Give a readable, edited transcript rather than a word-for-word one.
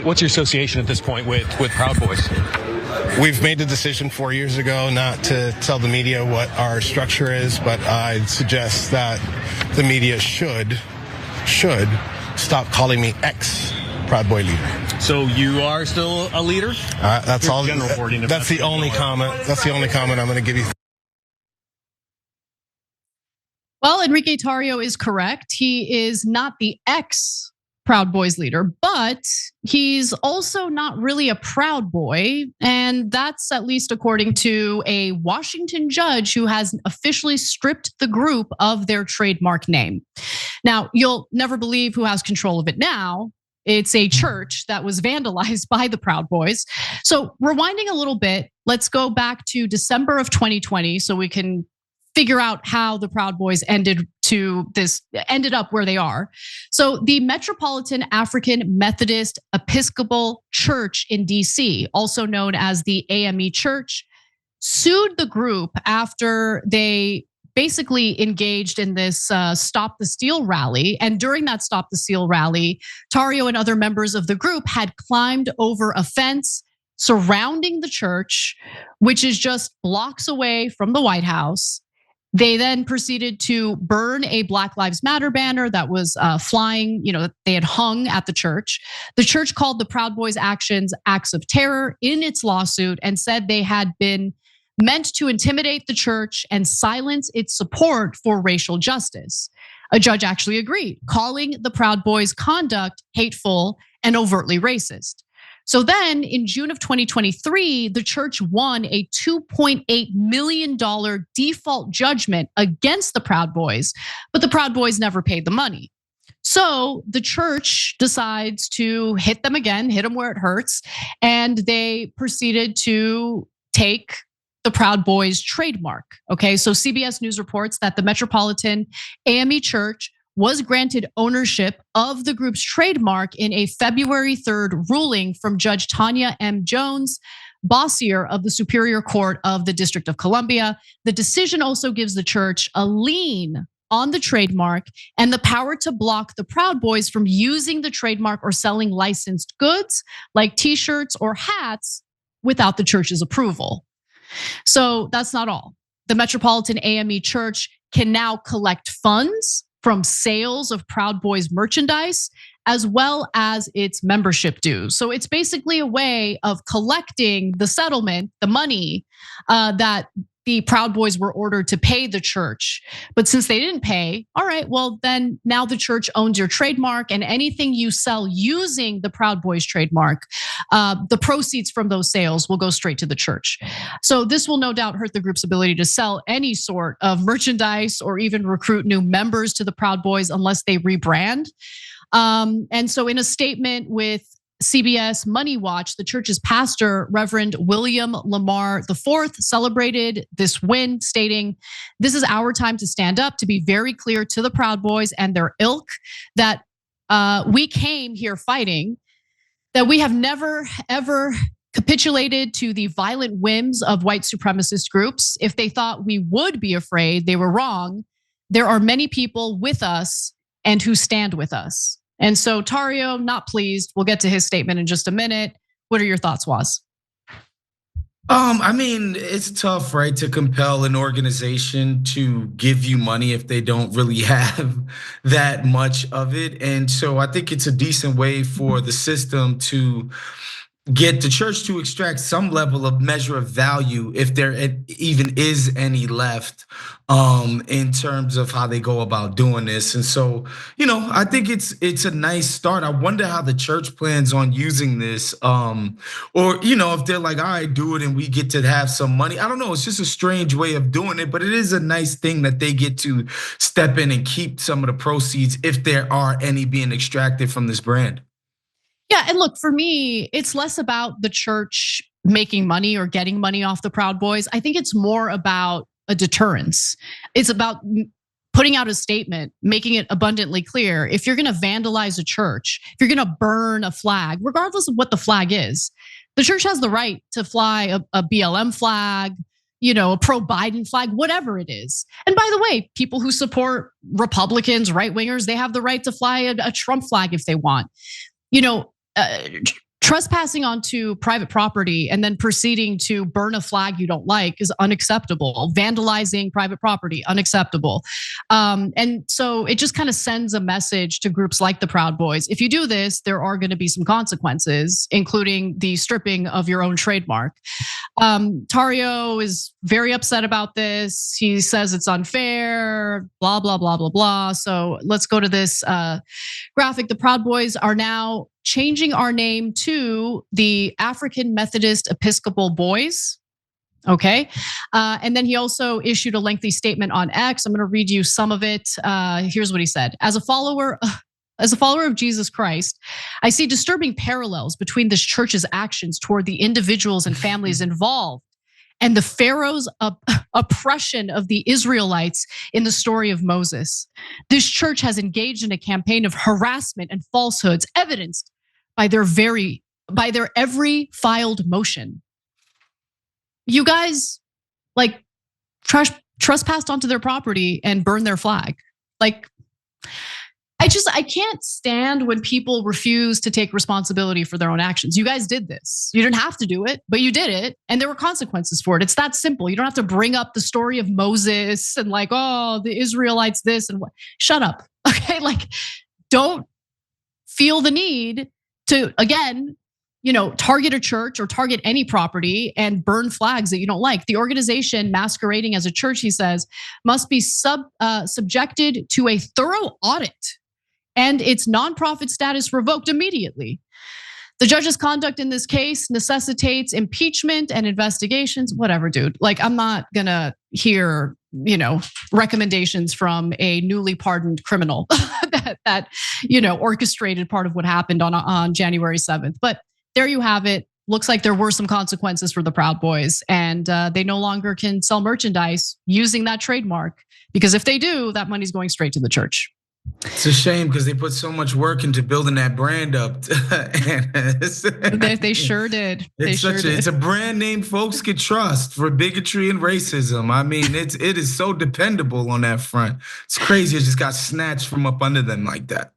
What's your association at this point with Proud Boys? We've made the decision 4 years ago not to tell the media what our structure is, but I'd suggest that the media should stop calling me ex-Proud Boy leader. So you are still a leader? That's all. General reporting. That's the only comment. That's the only comment I'm going to give you. Well, Enrique Tarrio is correct. He is not the ex-Proud Boys leader, but he's also not really a Proud Boy. And that's at least according to a Washington judge who has officially stripped the group of their trademark name. Now, you'll never believe who has control of it now. It's a church that was vandalized by the Proud Boys. So rewinding a little bit, let's go back to December of 2020 so we can figure out how the Proud Boys ended up where they are. So the Metropolitan African Methodist Episcopal Church in DC, also known as the AME Church, sued the group after they basically engaged in this Stop the Steal rally. And during that Stop the Steal rally, Tarrio and other members of the group had climbed over a fence surrounding the church, which is just blocks away from the White House. They then proceeded to burn a Black Lives Matter banner that was flying, they had hung at the church. The church called the Proud Boys' actions acts of terror in its lawsuit and said they had been meant to intimidate the church and silence its support for racial justice. A judge actually agreed, calling the Proud Boys' conduct hateful and overtly racist. So then in June of 2023, the church won a $2.8 million default judgment against the Proud Boys, but the Proud Boys never paid the money. So the church decides to hit them again, hit them where it hurts, and they proceeded to take the Proud Boys trademark. Okay, so CBS News reports that the Metropolitan AME Church was granted ownership of the group's trademark in a February 3rd ruling from Judge Tanya M. Jones, Bossier of the Superior Court of the District of Columbia. The decision also gives the church a lien on the trademark and the power to block the Proud Boys from using the trademark or selling licensed goods like t-shirts or hats without the church's approval. So that's not all. The Metropolitan AME Church can now collect funds from sales of Proud Boys merchandise, as well as its membership dues. So it's basically a way of collecting the settlement, the money that the Proud Boys were ordered to pay the church. But since they didn't pay, all right, well then now the church owns your trademark, and anything you sell using the Proud Boys trademark, the proceeds from those sales will go straight to the church. So this will no doubt hurt the group's ability to sell any sort of merchandise or even recruit new members to the Proud Boys unless they rebrand. And so in a statement with CBS Money Watch, the church's pastor, Reverend William Lamar IV, celebrated this win, stating, "This is our time to stand up, to be very clear to the Proud Boys and their ilk that we came here fighting, that we have never, ever capitulated to the violent whims of white supremacist groups. If they thought we would be afraid, they were wrong. There are many people with us and who stand with us." And so Tarrio, not pleased. We'll get to his statement in just a minute. What are your thoughts, Waz? I mean, it's tough, right, to compel an organization to give you money if they don't really have that much of it. And so I think it's a decent way for the system to get the church to extract some level of measure of value, if there even is any left, in terms of how they go about doing this. And so, I think it's a nice start. I wonder how the church plans on using this, or if they're like, all right, do it and we get to have some money. I don't know. It's just a strange way of doing it, but it is a nice thing that they get to step in and keep some of the proceeds if there are any being extracted from this brand. Yeah, and look, for me, it's less about the church making money or getting money off the Proud Boys. I think it's more about a deterrence. It's about putting out a statement, making it abundantly clear. If you're gonna vandalize a church, if you're gonna burn a flag, regardless of what the flag is, the church has the right to fly a BLM flag, a pro-Biden flag, whatever it is. And by the way, people who support Republicans, right-wingers, they have the right to fly a Trump flag if they want. trespassing onto private property and then proceeding to burn a flag you don't like is unacceptable. Vandalizing private property, unacceptable. And so it just kind of sends a message to groups like the Proud Boys. If you do this, there are going to be some consequences, including the stripping of your own trademark. Tarrio is very upset about this. He says it's unfair, blah, blah, blah, blah, blah. So let's go to this graphic. The Proud Boys are now changing our name to the African Methodist Episcopal Boys. Okay. And then he also issued a lengthy statement on X. I'm going to read you some of it. Here's what he said. As a follower of Jesus Christ, I see disturbing parallels between this church's actions toward the individuals and families involved and the Pharaoh's oppression of the Israelites in the story of Moses. This church has engaged in a campaign of harassment and falsehoods evidenced by their every filed motion. You guys like trespassed onto their property and burned their flag. Like, I can't stand when people refuse to take responsibility for their own actions. You guys did this. You didn't have to do it, but you did it, and there were consequences for it. It's that simple. You don't have to bring up the story of Moses and like, oh, the Israelites this and what. Shut up, okay? Like, don't feel the need to, again, target a church or target any property and burn flags that you don't like. The organization masquerading as a church, he says, must be subjected to a thorough audit and its nonprofit status revoked immediately. The judge's conduct in this case necessitates impeachment and investigations. Whatever, dude. Like, I'm not gonna hear, recommendations from a newly pardoned criminal that orchestrated part of what happened on January 7th. But there you have it. Looks like there were some consequences for the Proud Boys, and they no longer can sell merchandise using that trademark, because if they do, that money's going straight to the church. It's a shame because they put so much work into building that brand up. They sure did. It's a brand name folks could trust for bigotry and racism. I mean, it is so dependable on that front. It's crazy. It just got snatched from up under them like that.